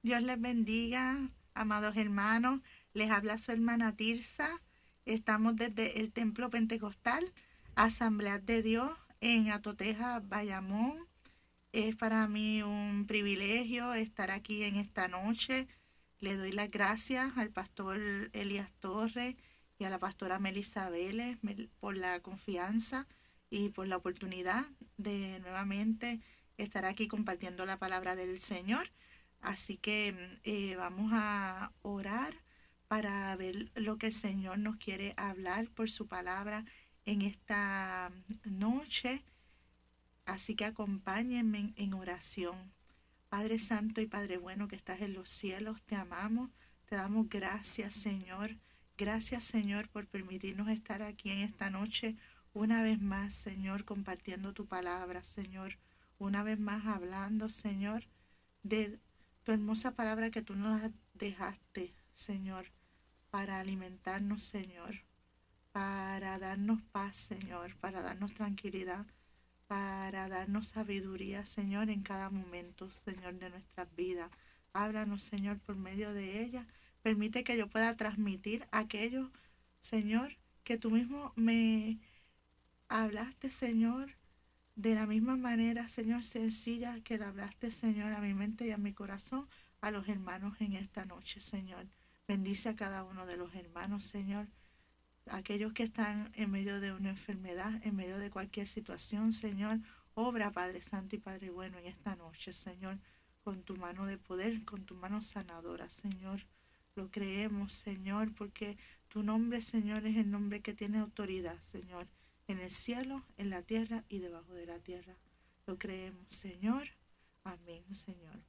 Dios les bendiga, amados hermanos. Les habla su hermana Tirsa. Estamos desde el Templo Pentecostal, Asamblea de Dios en Atoteja, Bayamón. Es para mí un privilegio estar aquí en esta noche. Le doy las gracias al pastor Elías Torres y a la pastora Melissa Vélez por la confianza y por la oportunidad de nuevamente estar aquí compartiendo la palabra del Señor. Así que vamos a orar para ver lo que el Señor nos quiere hablar por su palabra en esta noche. Así que acompáñenme en oración. Padre Santo y Padre bueno que estás en los cielos, te amamos, te damos gracias, Señor. Gracias, Señor, por permitirnos estar aquí en esta noche una vez más, Señor, compartiendo tu palabra, Señor. Una vez más hablando, Señor, de tu hermosa palabra que tú nos dejaste, Señor, para alimentarnos, Señor, para darnos paz, Señor, para darnos tranquilidad, para darnos sabiduría, Señor, en cada momento, Señor, de nuestras vidas. Háblanos, Señor, por medio de ella. Permite que yo pueda transmitir aquello, Señor, que tú mismo me hablaste, Señor, de la misma manera, Señor, sencilla que le hablaste, Señor, a mi mente y a mi corazón, a los hermanos en esta noche, Señor. Bendice a cada uno de los hermanos, Señor. Aquellos que están en medio de una enfermedad, en medio de cualquier situación, Señor, obra, Padre Santo y Padre bueno, en esta noche, Señor, con tu mano de poder, con tu mano sanadora, Señor. Lo creemos, Señor, porque tu nombre, Señor, es el nombre que tiene autoridad, Señor, en el cielo, en la tierra y debajo de la tierra. Lo creemos, Señor. Amén, Señor.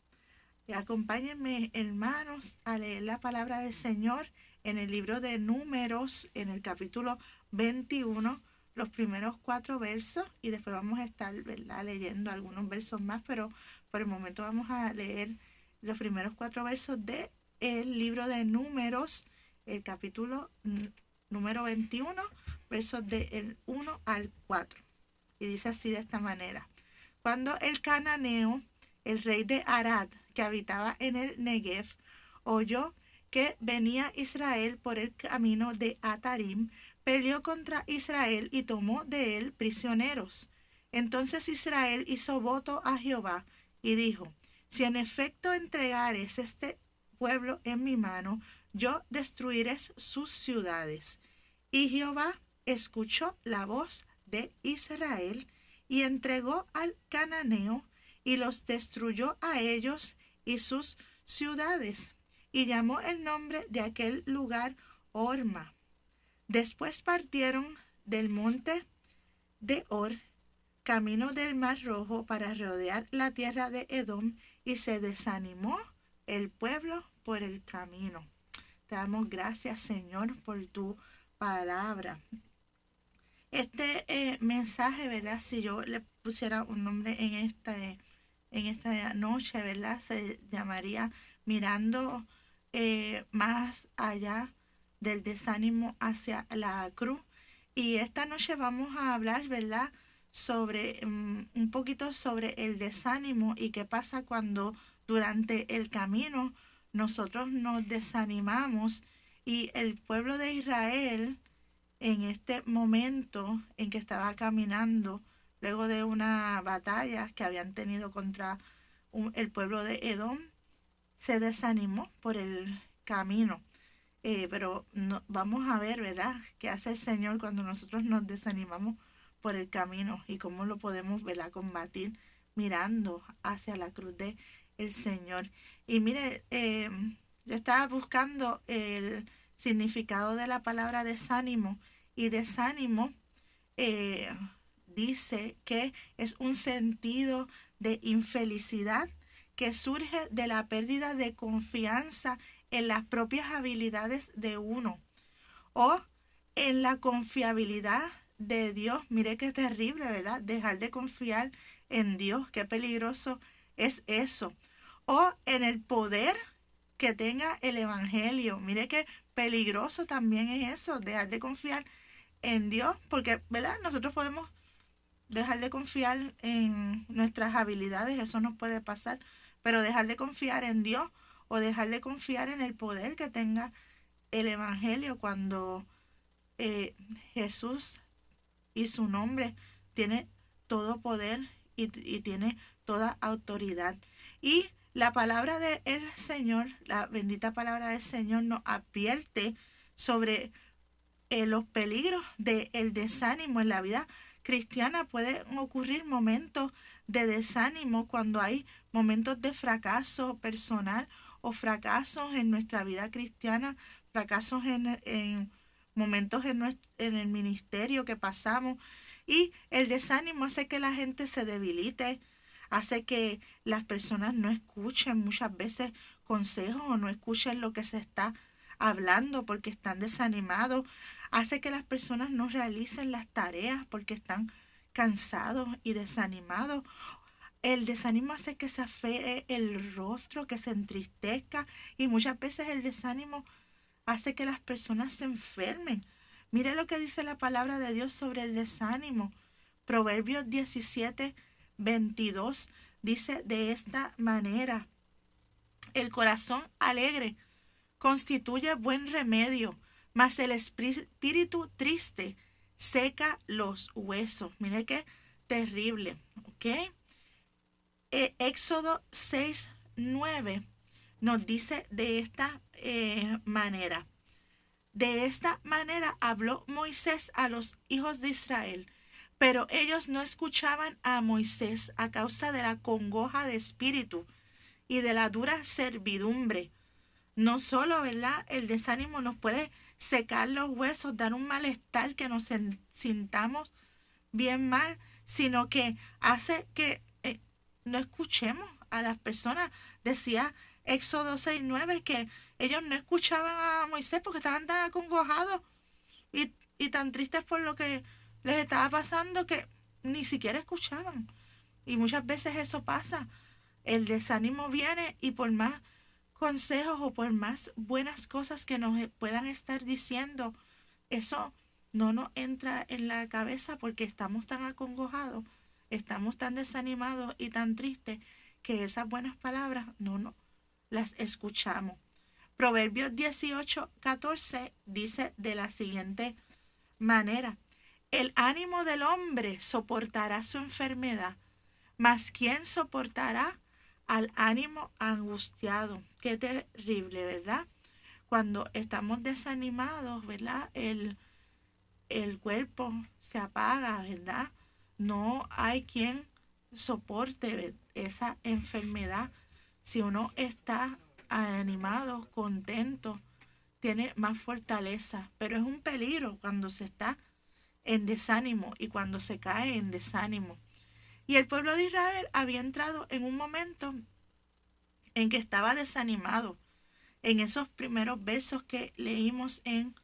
Y acompáñenme, hermanos, a leer la palabra del Señor en el libro de Números, en el capítulo 21, los primeros 4 versos, y después vamos a estar, ¿verdad?, leyendo algunos versos más, pero por el momento vamos a leer los primeros 4 versos del libro de Números, el capítulo número 21, versos del 1 al 4. Y dice así de esta manera: Cuando el cananeo, el rey de Arad, que habitaba en el Negev, oyó que venía Israel por el camino de Atarim, peleó contra Israel y tomó de él prisioneros. Entonces Israel hizo voto a Jehová y dijo: si en efecto entregares este pueblo en mi mano, yo destruiré sus ciudades. Y Jehová escuchó la voz de Israel y entregó al cananeo y los destruyó a ellos y sus ciudades, y llamó el nombre de aquel lugar Horma. Después partieron del monte de Hor, camino del Mar Rojo, para rodear la tierra de Edom, y se desanimó el pueblo por el camino. Te damos gracias, Señor, por tu palabra. Este mensaje, ¿verdad? Si yo le pusiera un nombre en esta noche, ¿verdad?, se llamaría Mirando más allá del desánimo hacia la cruz. Y esta noche vamos a hablar, ¿verdad?, sobre un poquito sobre el desánimo y qué pasa cuando durante el camino nosotros nos desanimamos. Y el pueblo de Israel, en este momento en que estaba caminando, luego de una batalla que habían tenido contra el pueblo de Edom, se desanimó por el camino. Pero no, vamos a ver, ¿verdad?, qué hace el Señor cuando nosotros nos desanimamos por el camino y cómo lo podemos, ¿verdad?, combatir mirando hacia la cruz de el Señor. Y mire, yo estaba buscando el significado de la palabra desánimo, y desánimo dice que es un sentido de infelicidad que surge de la pérdida de confianza en las propias habilidades de uno o en la confiabilidad de Dios. Mire qué terrible, ¿verdad?, dejar de confiar en Dios, qué peligroso es eso. O en el poder que tenga el evangelio. Mire qué peligroso también es eso, dejar de confiar en Dios, porque, ¿verdad?, nosotros podemos dejar de confiar en nuestras habilidades, eso nos puede pasar, pero dejar de confiar en Dios o dejar de confiar en el poder que tenga el Evangelio cuando Jesús y su nombre tiene todo poder y tiene toda autoridad. Y la palabra del Señor, la bendita palabra del Señor nos advierte sobre los peligros del desánimo en la vida cristiana. Pueden ocurrir momentos de desánimo cuando hay momentos de fracaso personal o fracasos en nuestra vida cristiana, fracasos en momentos en el ministerio que pasamos. Y el desánimo hace que la gente se debilite, hace que las personas no escuchen muchas veces consejos o no escuchen lo que se está hablando porque están desanimados, hace que las personas no realicen las tareas porque están cansados y desanimados. El desánimo hace que se afee el rostro, que se entristezca, y muchas veces el desánimo hace que las personas se enfermen. Mire lo que dice la palabra de Dios sobre el desánimo. Proverbios 17:22 dice de esta manera: el corazón alegre constituye buen remedio, mas el espíritu triste seca los huesos. Mire qué terrible, ¿ok? Éxodo 6:9 nos dice de esta manera: de esta manera habló Moisés a los hijos de Israel, pero ellos no escuchaban a Moisés a causa de la congoja de espíritu y de la dura servidumbre. No solo, ¿verdad?, el desánimo nos puede secar los huesos, dar un malestar, que nos sintamos bien mal, sino que hace que no escuchemos a las personas. Decía Éxodo 6:9 que ellos no escuchaban a Moisés porque estaban tan acongojados y tan tristes por lo que les estaba pasando que ni siquiera escuchaban. Y muchas veces eso pasa. El desánimo viene y por más consejos o por más buenas cosas que nos puedan estar diciendo, eso no nos entra en la cabeza porque estamos tan acongojados, estamos tan desanimados y tan tristes que esas buenas palabras no las escuchamos. Proverbios 18:14 dice de la siguiente manera: el ánimo del hombre soportará su enfermedad, mas ¿quién soportará al ánimo angustiado? Qué terrible, ¿verdad? Cuando estamos desanimados, ¿verdad? El cuerpo se apaga, ¿verdad? No hay quien soporte esa enfermedad. Si uno está animado, contento, tiene más fortaleza, pero es un peligro cuando se está en desánimo y cuando se cae en desánimo. Y el pueblo de Israel había entrado en un momento en que estaba desanimado. En esos primeros versos que leímos en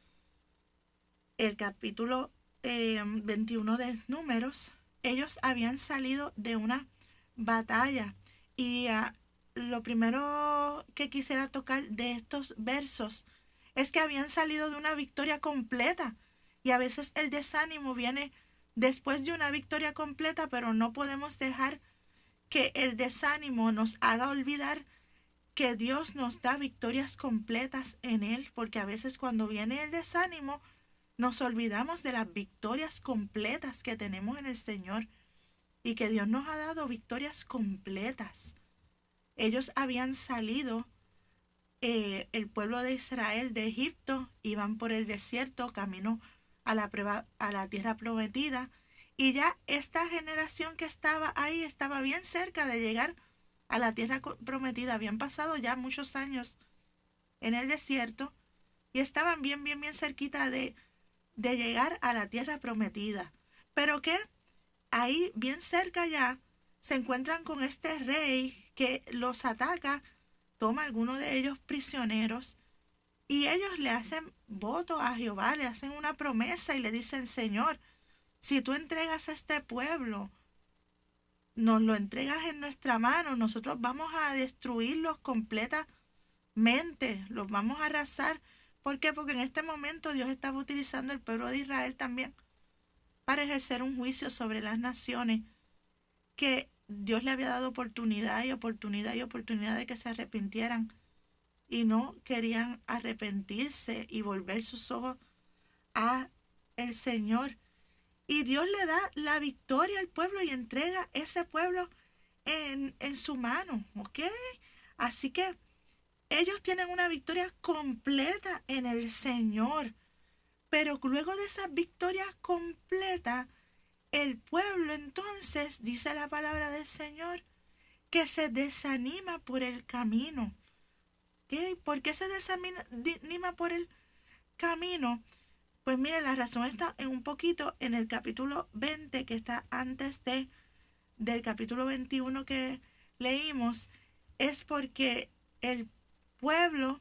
el capítulo 21 de Números, ellos habían salido de una batalla. Y lo primero que quisiera tocar de estos versos es que habían salido de una victoria completa. Y a veces el desánimo viene después de una victoria completa, pero no podemos dejar que el desánimo nos haga olvidar que Dios nos da victorias completas en Él, porque a veces cuando viene el desánimo nos olvidamos de las victorias completas que tenemos en el Señor y que Dios nos ha dado victorias completas. Ellos habían salido, el pueblo de Israel, de Egipto, iban por el desierto camino a la tierra prometida, y ya esta generación que estaba ahí estaba bien cerca de llegar a la tierra prometida. Habían pasado ya muchos años en el desierto y estaban bien cerquita de llegar a la tierra prometida. Pero que ahí bien cerca ya se encuentran con este rey que los ataca, toma a algunos de ellos prisioneros y ellos le hacen voto a Jehová, le hacen una promesa y le dicen: Señor, si tú entregas a este pueblo, nos lo entregas en nuestra mano, nosotros vamos a destruirlos completamente, los vamos a arrasar. ¿Por qué? Porque en este momento Dios estaba utilizando el pueblo de Israel también para ejercer un juicio sobre las naciones, que Dios le había dado oportunidad y oportunidad y oportunidad de que se arrepintieran, y no querían arrepentirse y volver sus ojos a el Señor. Y Dios le da la victoria al pueblo y entrega ese pueblo en su mano, ¿ok? Así que ellos tienen una victoria completa en el Señor. Pero luego de esa victoria completa, el pueblo entonces, dice la palabra del Señor, que se desanima por el camino. ¿Okay? ¿Por qué se desanima por el camino? Pues miren, la razón está en un poquito en el capítulo 20, que está antes del capítulo 21 que leímos. Es porque el pueblo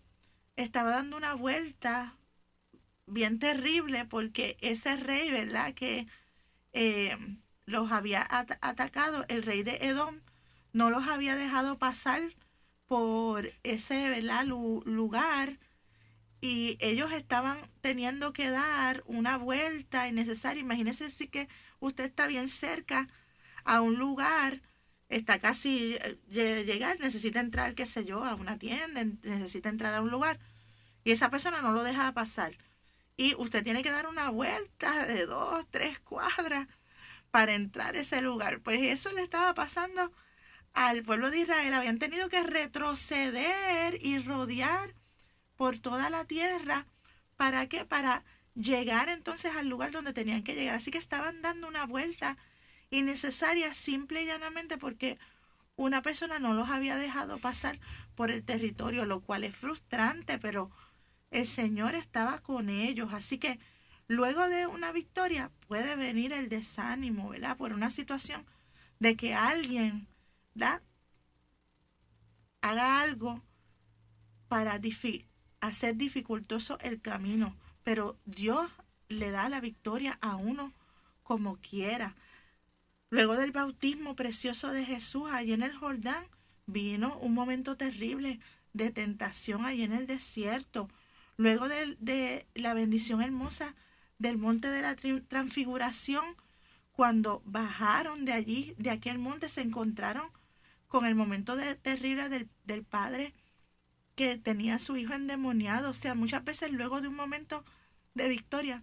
estaba dando una vuelta bien terrible, porque ese rey, ¿verdad?, que los había atacado, el rey de Edom, no los había dejado pasar por ese, ¿verdad?, lugar, y ellos estaban teniendo que dar una vuelta innecesaria. Imagínense si que usted está bien cerca a un lugar, está casi llegar, necesita entrar, qué sé yo, a una tienda, necesita entrar a un lugar, y esa persona no lo deja pasar. Y usted tiene que dar una vuelta de 2, 3 cuadras para entrar a ese lugar. Pues eso le estaba pasando al pueblo de Israel. Habían tenido que retroceder y rodear por toda la tierra. ¿Para qué? Para llegar entonces al lugar donde tenían que llegar. Así que estaban dando una vuelta innecesaria, simple y llanamente porque una persona no los había dejado pasar por el territorio, lo cual es frustrante, pero el Señor estaba con ellos. Así que luego de una victoria puede venir el desánimo, ¿verdad? Por una situación de que alguien, ¿verdad?, haga algo para hacer dificultoso el camino. Pero Dios le da la victoria a uno como quiera. Luego del bautismo precioso de Jesús allí en el Jordán, vino un momento terrible de tentación allí en el desierto. Luego de la bendición hermosa del monte de la transfiguración, cuando bajaron de allí, de aquel monte, se encontraron con el momento terrible del padre que tenía a su hijo endemoniado. O sea, muchas veces luego de un momento de victoria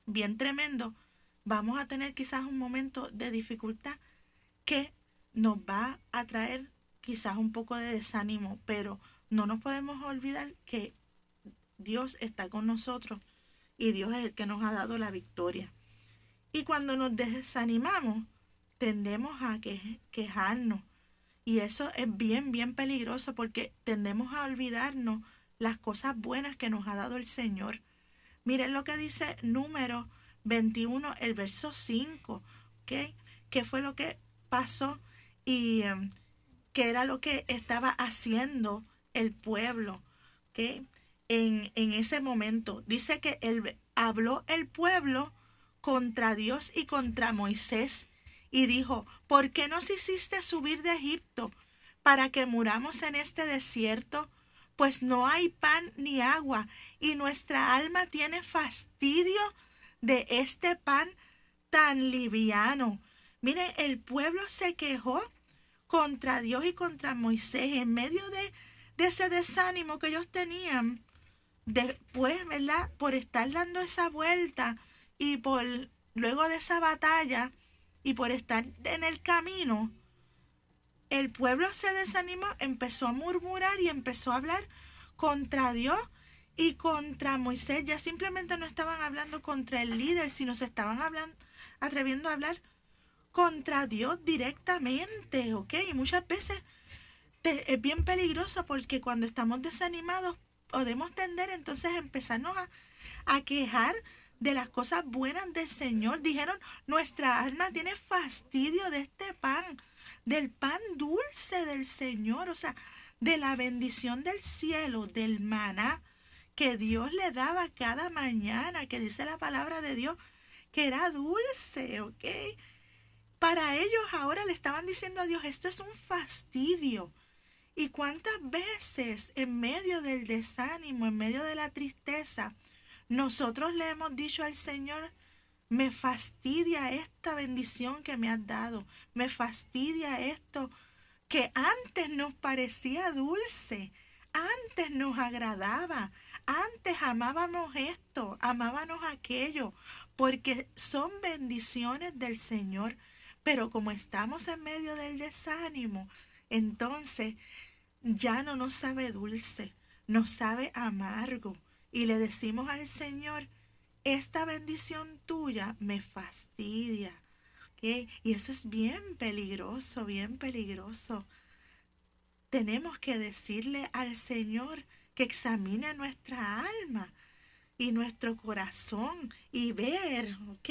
bien tremendo, vamos a tener quizás un momento de dificultad que nos va a traer quizás un poco de desánimo, pero no nos podemos olvidar que Dios está con nosotros y Dios es el que nos ha dado la victoria. Y cuando nos desanimamos, tendemos a quejarnos. Y eso es bien, bien peligroso porque tendemos a olvidarnos las cosas buenas que nos ha dado el Señor. Miren lo que dice Números 21, el verso 5, ¿ok? ¿Qué fue lo que pasó y qué era lo que estaba haciendo el pueblo, ¿ok? En ese momento dice que habló el pueblo contra Dios y contra Moisés y dijo: ¿por qué nos hiciste subir de Egipto para que muramos en este desierto? Pues no hay pan ni agua y nuestra alma tiene fastidio de este pan tan liviano. Miren, el pueblo se quejó contra Dios y contra Moisés en medio de ese desánimo que ellos tenían. Después, ¿verdad?, por estar dando esa vuelta y luego de esa batalla y por estar en el camino, el pueblo se desanimó, empezó a murmurar y empezó a hablar contra Dios y contra Moisés. Ya simplemente no estaban hablando contra el líder, sino se estaban atreviendo a hablar contra Dios directamente, ¿ok? Y muchas veces es bien peligroso porque cuando estamos desanimados podemos tender entonces a empezarnos a quejar de las cosas buenas del Señor. Dijeron: nuestra alma tiene fastidio de este pan, del pan dulce del Señor, o sea, de la bendición del cielo, del maná que Dios le daba cada mañana, que dice la palabra de Dios que era dulce, ¿ok? Para ellos ahora le estaban diciendo a Dios: esto es un fastidio. ¿Y cuántas veces en medio del desánimo, en medio de la tristeza, nosotros le hemos dicho al Señor: me fastidia esta bendición que me has dado, me fastidia esto que antes nos parecía dulce, antes nos agradaba, antes amábamos esto, amábamos aquello, porque son bendiciones del Señor. Pero como estamos en medio del desánimo, entonces ya no nos sabe dulce, nos sabe amargo. Y le decimos al Señor, esta bendición tuya me fastidia. ¿Ok? Y eso es bien peligroso, bien peligroso. Tenemos que decirle al Señor que examine nuestra alma y nuestro corazón y ver, ¿ok?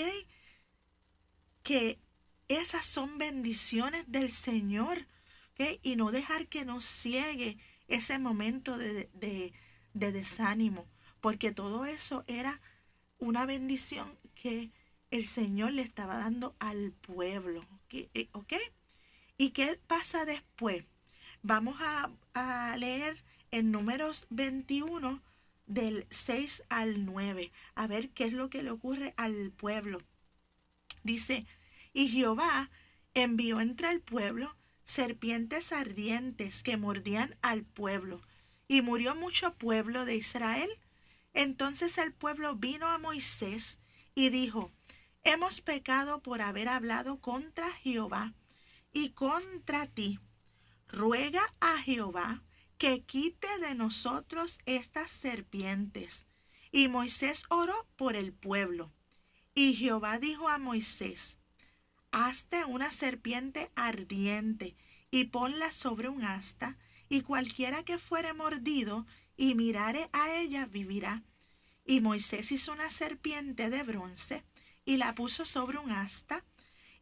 Que esas son bendiciones del Señor, ¿ok? Y no dejar que nos ciegue ese momento de desánimo, porque todo eso era una bendición que el Señor le estaba dando al pueblo, ¿ok? ¿Y qué pasa después? Vamos a leer en Números 21 del 6 al 9, a ver qué es lo que le ocurre al pueblo. Dice, y Jehová envió entre el pueblo serpientes ardientes que mordían al pueblo, y murió mucho pueblo de Israel. Entonces el pueblo vino a Moisés y dijo, hemos pecado por haber hablado contra Jehová y contra ti. Ruega a Jehová que quite de nosotros estas serpientes. Y Moisés oró por el pueblo. Y Jehová dijo a Moisés, hazte una serpiente ardiente y ponla sobre un asta, y cualquiera que fuere mordido y mirare a ella vivirá. Y Moisés hizo una serpiente de bronce y la puso sobre un asta,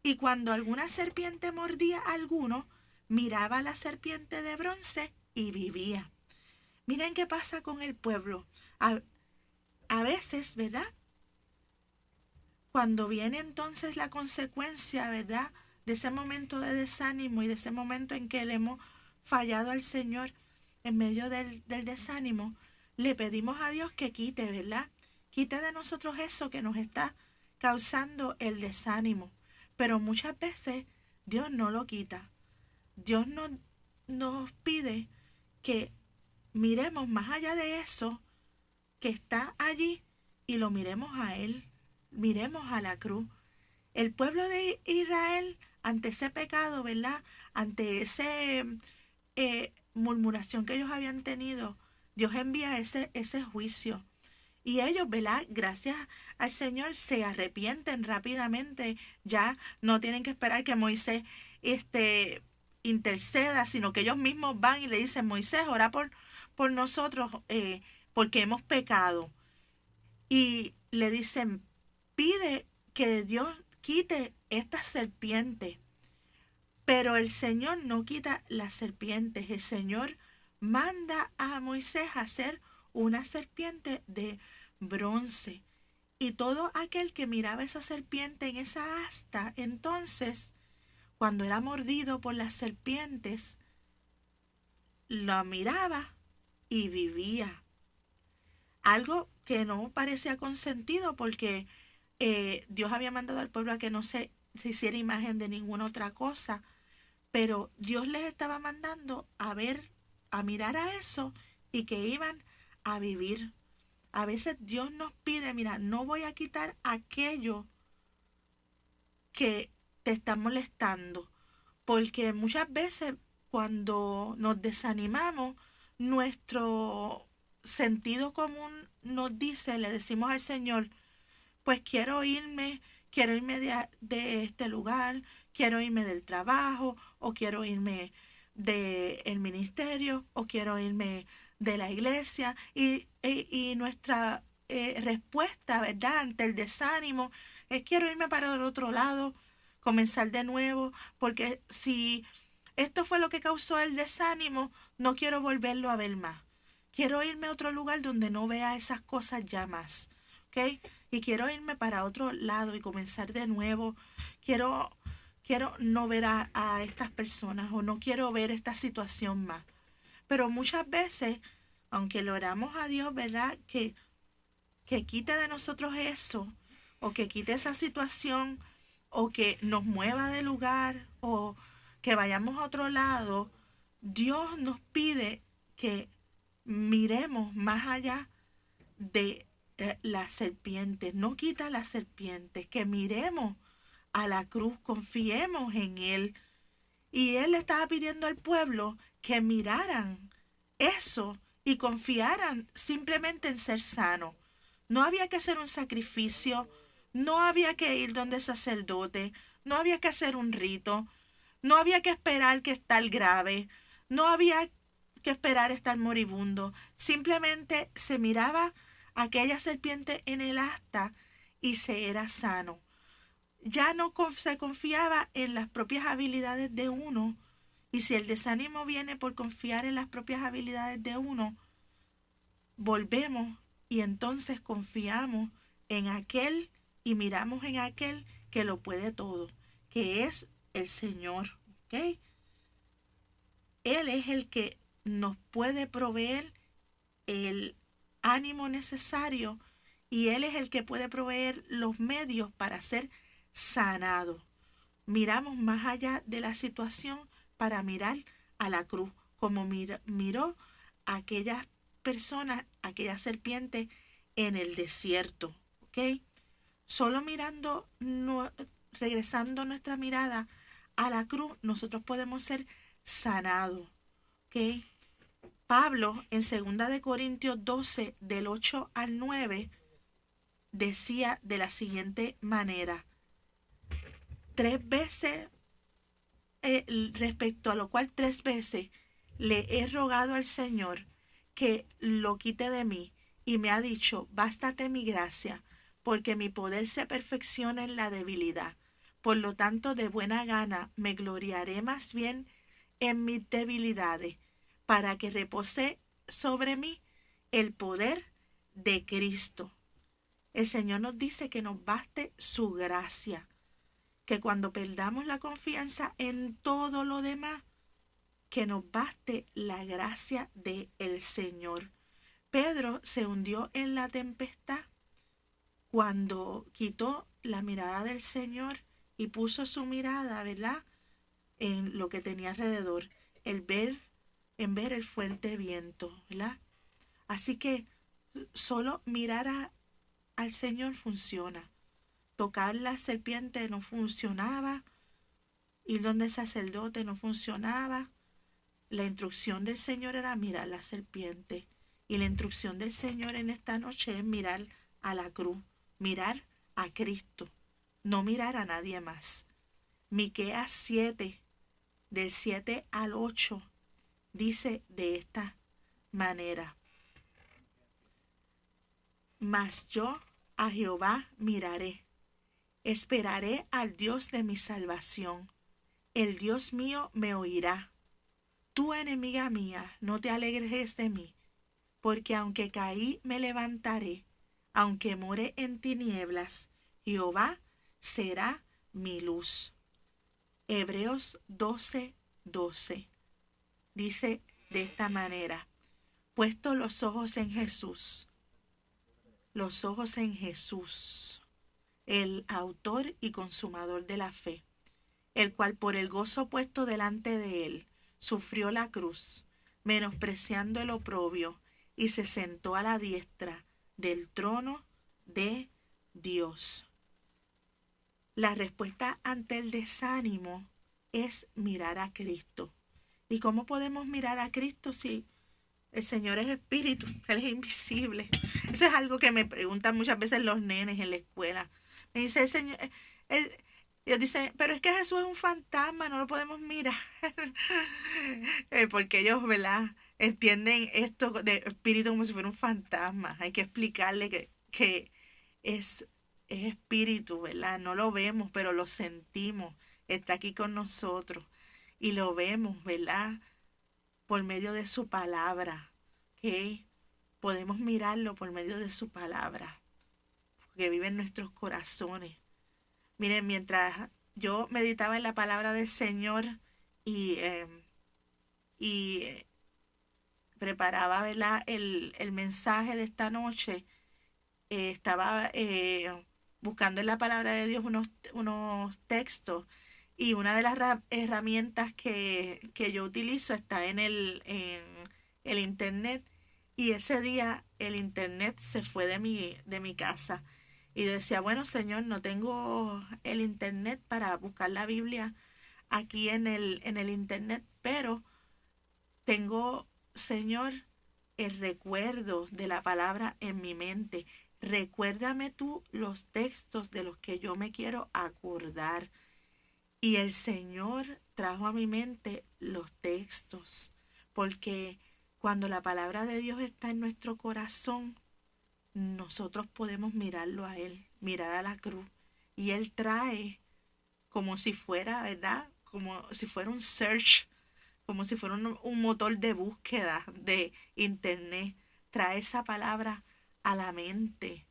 y cuando alguna serpiente mordía a alguno, miraba a la serpiente de bronce y vivía. Miren qué pasa con el pueblo. A veces, ¿verdad? Cuando viene entonces la consecuencia, ¿verdad? De ese momento de desánimo y de ese momento en que le hemos fallado al Señor en medio del desánimo, le pedimos a Dios que quite, ¿verdad? Quite de nosotros eso que nos está causando el desánimo. Pero muchas veces Dios no lo quita. Dios nos pide que miremos más allá de eso que está allí y lo miremos a Él, miremos a la cruz. El pueblo de Israel, ante ese pecado, ¿verdad? Ante ese murmuración que ellos habían tenido, Dios envía ese juicio. Y ellos, ¿verdad? Gracias al Señor se arrepienten rápidamente. Ya no tienen que esperar que Moisés interceda, sino que ellos mismos van y le dicen, Moisés, ora por nosotros porque hemos pecado. Y le dicen, pide que Dios quite esta serpiente. Pero el Señor no quita las serpientes. El Señor manda a Moisés a hacer una serpiente de bronce. Y todo aquel que miraba esa serpiente en esa asta, entonces, cuando era mordido por las serpientes, la miraba y vivía. Algo que no parecía consentido porque Dios había mandado al pueblo a que no se hiciera imagen de ninguna otra cosa. Pero Dios les estaba mandando a ver, a mirar a eso y que iban a vivir. A veces Dios nos pide, mira, no voy a quitar aquello que te está molestando. Porque muchas veces cuando nos desanimamos, nuestro sentido común nos dice, le decimos al Señor, pues quiero irme de este lugar, quiero irme del trabajo, o quiero irme del ministerio, o quiero irme de la iglesia. Y nuestra respuesta, ¿verdad?, ante el desánimo es quiero irme para el otro lado, comenzar de nuevo, porque si esto fue lo que causó el desánimo, no quiero volverlo a ver más. Quiero irme a otro lugar donde no vea esas cosas ya más, ¿ok? Y quiero irme para otro lado y comenzar de nuevo. Quiero no ver a estas personas o no quiero ver esta situación más. Pero muchas veces, aunque le oramos a Dios, ¿verdad? Que quite de nosotros eso, o que quite esa situación, o que nos mueva de lugar, o que vayamos a otro lado, Dios nos pide que miremos más allá de las serpientes, no quita las serpientes, que miremos a la cruz, confiemos en Él. Y Él le estaba pidiendo al pueblo que miraran eso y confiaran simplemente en ser sano. No había que hacer un sacrificio, no había que ir donde el sacerdote, no había que hacer un rito, no había que esperar que estar grave, no había que esperar estar moribundo. Simplemente se miraba aquella serpiente en el asta y se era sano. Ya no se confiaba en las propias habilidades de uno. Y si el desánimo viene por confiar en las propias habilidades de uno, volvemos y entonces confiamos en aquel y miramos en aquel que lo puede todo, que es el Señor. ¿Ok? Él es el que nos puede proveer el ánimo necesario y Él es el que puede proveer los medios para ser sanado. Miramos más allá de la situación para mirar a la cruz, como miró a aquellas personas, aquella serpiente en el desierto. ¿Ok? Solo mirando, regresando nuestra mirada a la cruz, nosotros podemos ser sanados. ¿Ok? Pablo en 2 Corintios 12, del 8 al 9, decía de la siguiente manera: 3 veces, respecto a lo cual 3 veces le he rogado al Señor que lo quite de mí, y me ha dicho: bástate mi gracia, porque mi poder se perfecciona en la debilidad. Por lo tanto, de buena gana me gloriaré más bien en mis debilidades, para que repose sobre mí el poder de Cristo. El Señor nos dice que nos baste su gracia, que cuando perdamos la confianza en todo lo demás, que nos baste la gracia del Señor. Pedro se hundió en la tempestad cuando quitó la mirada del Señor y puso su mirada, ¿verdad?, en lo que tenía alrededor, en ver el fuerte viento, ¿verdad? Así que solo mirar al Señor funciona. Tocar la serpiente no funcionaba, ir donde el sacerdote no funcionaba. La instrucción del Señor era mirar la serpiente. Y la instrucción del Señor en esta noche es mirar a la cruz, mirar a Cristo, no mirar a nadie más. Miqueas 7, del 7 al 8, dice de esta manera: mas yo a Jehová miraré, esperaré al Dios de mi salvación. El Dios mío me oirá. Tú, enemiga mía, no te alegres de mí, porque aunque caí me levantaré, aunque more en tinieblas, Jehová será mi luz. Hebreos 12, 12 dice de esta manera: puesto los ojos en Jesús, el autor y consumador de la fe, el cual por el gozo puesto delante de él sufrió la cruz, menospreciando el oprobio, y se sentó a la diestra del trono de Dios. La respuesta ante el desánimo es mirar a Cristo. ¿Y cómo podemos mirar a Cristo si el Señor es espíritu? Él es invisible. Eso es algo que me preguntan muchas veces los nenes en la escuela. Me dice el Señor, ellos dicen, pero es que Jesús es un fantasma, no lo podemos mirar. Porque ellos, ¿verdad?, entienden esto de espíritu como si fuera un fantasma. Hay que explicarle que es espíritu, ¿verdad? No lo vemos, pero lo sentimos. Está aquí con nosotros y lo vemos, ¿verdad?, por medio de su palabra. ¿Ok? Podemos mirarlo por medio de su palabra, porque vive en nuestros corazones. Miren, mientras yo meditaba en la palabra del Señor y preparaba, ¿verdad?, el mensaje de esta noche, estaba buscando en la palabra de Dios unos textos, y una de las herramientas que yo utilizo está en el internet, Y ese día el internet se fue de mi casa. Y yo decía, bueno, Señor, no tengo el internet para buscar la Biblia aquí en el internet, pero tengo, Señor, el recuerdo de la palabra en mi mente. Recuérdame tú los textos de los que yo me quiero acordar. Y el Señor trajo a mi mente los textos, porque cuando la palabra de Dios está en nuestro corazón, nosotros podemos mirarlo a Él, mirar a la cruz. Y Él trae como si fuera, ¿verdad? Como si fuera un search, como si fuera un motor de búsqueda de internet. Trae esa palabra a la mente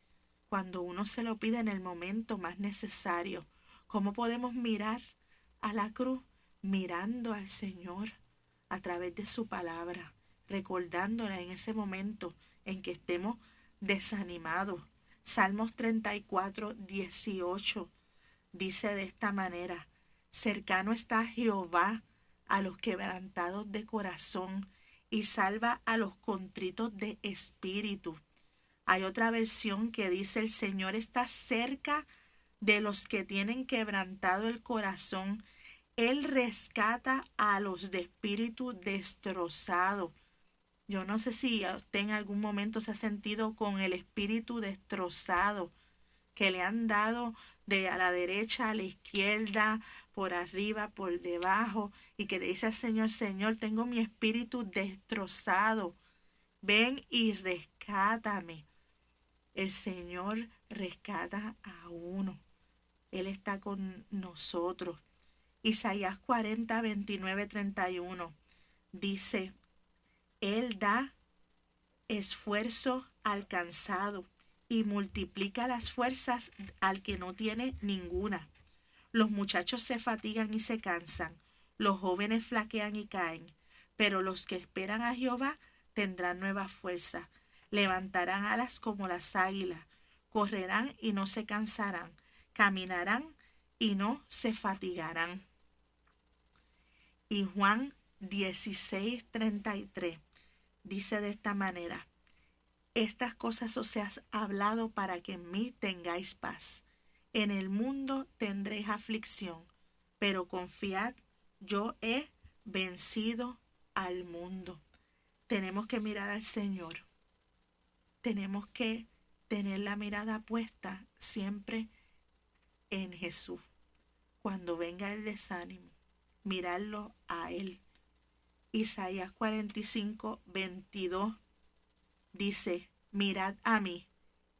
cuando uno se lo pide en el momento más necesario. ¿Cómo podemos mirar a la cruz? Mirando al Señor a través de su palabra, recordándola en ese momento en que estemos desanimados. Salmos 34:18 dice de esta manera: cercano está Jehová a los quebrantados de corazón y salva a los contritos de espíritu. Hay otra versión que dice: el Señor está cerca de los que tienen quebrantado el corazón. Él rescata a los de espíritu destrozado. Yo no sé si usted en algún momento se ha sentido con el espíritu destrozado, que le han dado de a la derecha, a la izquierda, por arriba, por debajo, y que le dice al Señor: Señor, tengo mi espíritu destrozado. Ven y rescátame. El Señor rescata a uno. Él está con nosotros. Isaías 40:29-31 dice: Él da esfuerzo al cansado y multiplica las fuerzas al que no tiene ninguna. Los muchachos se fatigan y se cansan, los jóvenes flaquean y caen, pero los que esperan a Jehová tendrán nueva fuerza, levantarán alas como las águilas, correrán y no se cansarán, caminarán y no se fatigarán. Y Juan 16:33 dice de esta manera: estas cosas os he hablado para que en mí tengáis paz. En el mundo tendréis aflicción, pero confiad, yo he vencido al mundo. Tenemos que mirar al Señor. Tenemos que tener la mirada puesta siempre en Jesús. Cuando venga el desánimo, mirarlo a Él. Isaías 45:22 dice: mirad a mí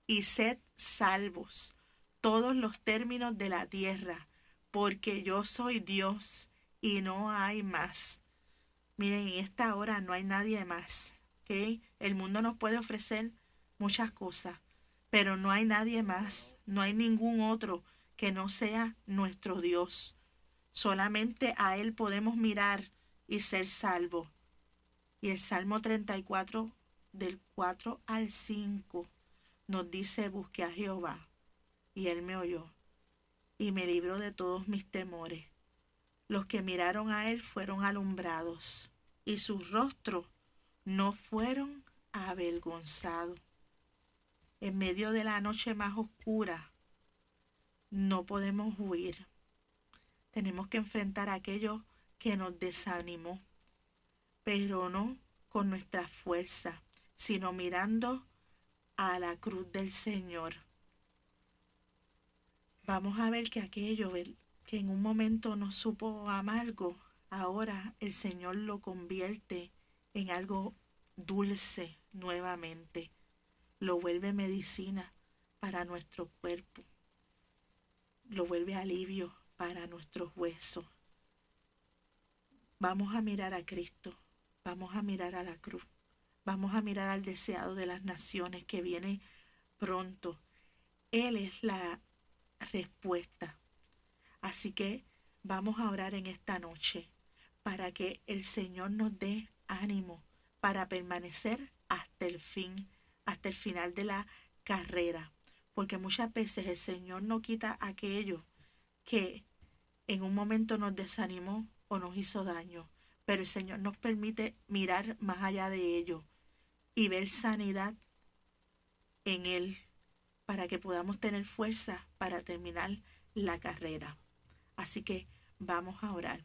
y sed salvos todos los términos de la tierra, porque yo soy Dios y no hay más. Miren, en esta hora no hay nadie más, ¿ok? El mundo nos puede ofrecer muchas cosas, pero no hay nadie más, no hay ningún otro que no sea nuestro Dios. Solamente a Él podemos mirar y ser salvos. Y el Salmo 34, del 4 al 5, nos dice: busqué a Jehová, y Él me oyó, y me libró de todos mis temores. Los que miraron a Él fueron alumbrados, y sus rostros no fueron avergonzados. En medio de la noche más oscura, no podemos huir. Tenemos que enfrentar aquello que nos desanimó, pero no con nuestra fuerza, sino mirando a la cruz del Señor. Vamos a ver que aquello que en un momento nos supo amargo, ahora el Señor lo convierte en algo dulce nuevamente. Lo vuelve medicina para nuestro cuerpo. Lo vuelve alivio para nuestros huesos. Vamos a mirar a Cristo. Vamos a mirar a la cruz. Vamos a mirar al deseado de las naciones que viene pronto. Él es la respuesta. Así que vamos a orar en esta noche para que el Señor nos dé ánimo para permanecer hasta el fin, hasta el final de la carrera. Porque muchas veces el Señor no quita aquello que en un momento nos desanimó o nos hizo daño, pero el Señor nos permite mirar más allá de ello y ver sanidad en Él, para que podamos tener fuerza para terminar la carrera. Así que vamos a orar.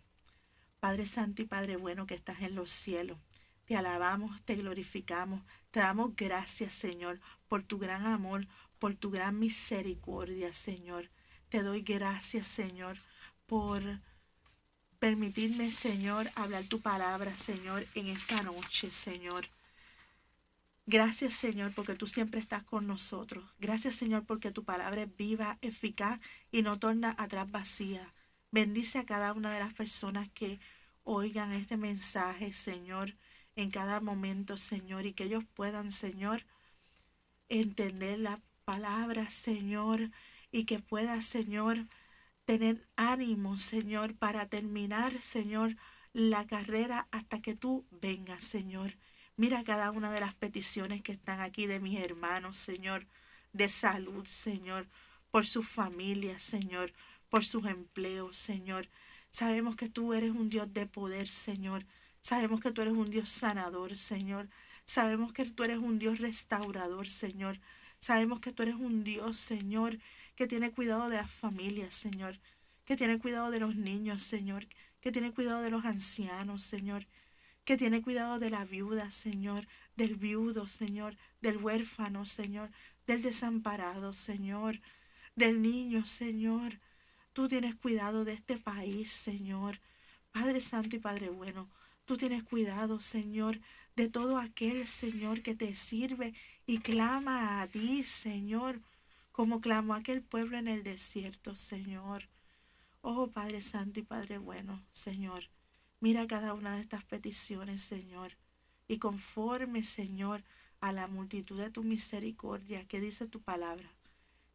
Padre Santo y Padre bueno que estás en los cielos, te alabamos, te glorificamos, te damos gracias, Señor, por tu gran amor, por tu gran misericordia, Señor. Te doy gracias, Señor, por permitirme, Señor, hablar tu palabra, Señor, en esta noche, Señor. Gracias, Señor, porque tú siempre estás con nosotros. Gracias, Señor, porque tu palabra es viva, eficaz y no torna atrás vacía. Bendice a cada una de las personas que oigan este mensaje, Señor, en cada momento, Señor, y que ellos puedan, Señor, entender la palabra, Señor, y que pueda, Señor, tener ánimo, Señor, para terminar, Señor, la carrera hasta que tú vengas, Señor. Mira cada una de las peticiones que están aquí de mis hermanos, Señor, de salud, Señor, por sus familias, Señor, por sus empleos, Señor. Sabemos que tú eres un Dios de poder, Señor. Sabemos que tú eres un Dios sanador, Señor. Sabemos que tú eres un Dios restaurador, Señor. Sabemos que tú eres un Dios, Señor, que tiene cuidado de las familias, Señor, que tiene cuidado de los niños, Señor, que tiene cuidado de los ancianos, Señor, que tiene cuidado de la viuda, Señor, del viudo, Señor, del huérfano, Señor, del desamparado, Señor, del niño, Señor. Tú tienes cuidado de este país, Señor. Padre Santo y Padre bueno, tú tienes cuidado, Señor, de todo aquel, Señor, que te sirve y clama a ti, Señor, como clamó aquel pueblo en el desierto, Señor. Oh Padre Santo y Padre bueno, Señor, mira cada una de estas peticiones, Señor, y conforme, Señor, a la multitud de tu misericordia que dice tu palabra,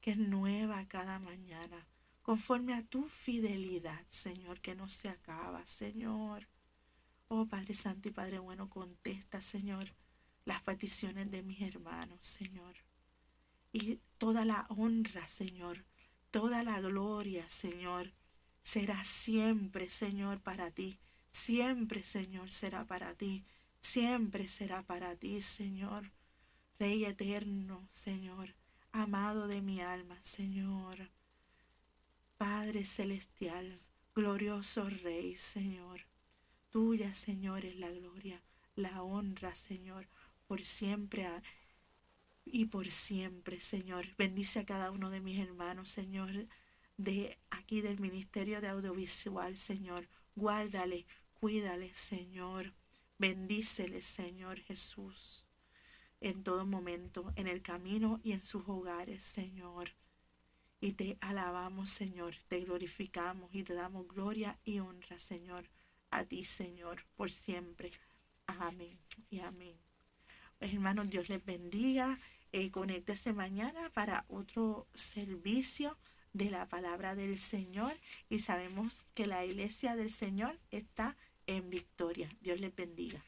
que es nueva cada mañana, conforme a tu fidelidad, Señor, que no se acaba, Señor. Oh Padre Santo y Padre bueno, contesta, Señor, las peticiones de mis hermanos, Señor. Y toda la honra, Señor, toda la gloria, Señor, será siempre, Señor, para ti. Siempre, Señor, será para ti. Siempre será para ti, Señor. Rey eterno, Señor, amado de mi alma, Señor. Padre celestial, glorioso Rey, Señor. Tuya, Señor, es la gloria, la honra, Señor, por siempre y por siempre, Señor. Bendice a cada uno de mis hermanos, Señor, de aquí del Ministerio de Audiovisual, Señor. Guárdale, cuídale, Señor. Bendícele, Señor Jesús, en todo momento, en el camino y en sus hogares, Señor. Y te alabamos, Señor, te glorificamos y te damos gloria y honra, Señor, a ti, Señor, por siempre. Amén y amén. Pues, hermanos, Dios les bendiga. Conéctese mañana para otro servicio de la palabra del Señor. Y sabemos que la iglesia del Señor está en victoria. Dios les bendiga.